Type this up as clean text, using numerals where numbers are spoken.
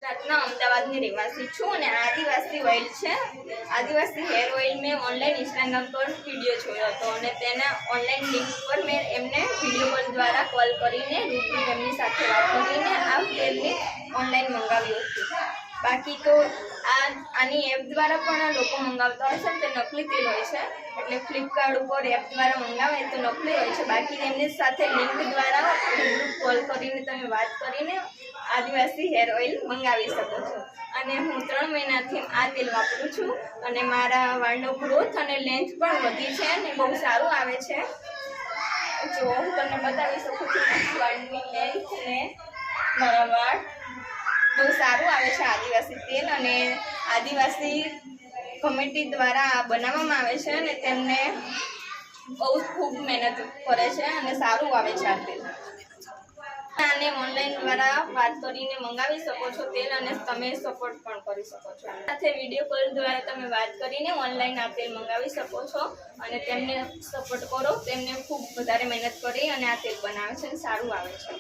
रातना अमदावादनी રહેવાસી છું અને આદિવાસી ઓઇલ છે આદિવાસી હેર ઓઇલ મેં ઓનલાઈન ઇન્સ્ટાગ્રામ પર વિડીયો જોયો હતો અને તેના ઓનલાઈન લિંક પર મેં એમને વિડીયો કોલ દ્વારા કોલ કરીને રૂબરૂ એમની સાથે વાત કરીને આ તેલને ઓનલાઈન મંગાવ્યું હતું। બાકી તો આની એપ દ્વારા પણ લોકો મંગાવતા હોય છે તે નકલી તેલ હોય છે એટલે ફ્લિપકાર્ટ ઉપર એપ દ્વારા મંગાવે તો નકલી હોય છે। બાકી એમની સાથે લિંક દ્વારા રૂબરૂ કોલ કરીને તમે વાત કરીને आदिवासी हेर ऑइल मंगावी सको छो। अने हूँ 3 महीनाथी आ तेल वापरू छूँ अने मारा वाळनो ग्रोथ अने लेंथ पण वधी छे अने बहु सारू आवे छे। जो हूँ तमने बतावी सकूँ छूं वाळनी लेंथ ने मारा वाळ बहु सारू आवे छे आदिवासी तेल अने आदिवासी कमिटी द्वारा बनाववामां आवे छे अने तेमने बहु खूब मेहनत करे छे अने सारू आवे छे आ तेल। आने ऑनलाइन द्वारा बात करीने मंगावी सको छो तेल अने तमे सपोर्ट पण करी सको छो। साथे विडियो कॉल द्वारा तमे बात करीने ऑनलाइन आ तेल मंगावी सको छो अने तेमने सपोर्ट करो। तेमने खूब वधारे मेहनत करी अने आ तेल बनावे छे, सारू आवे छे।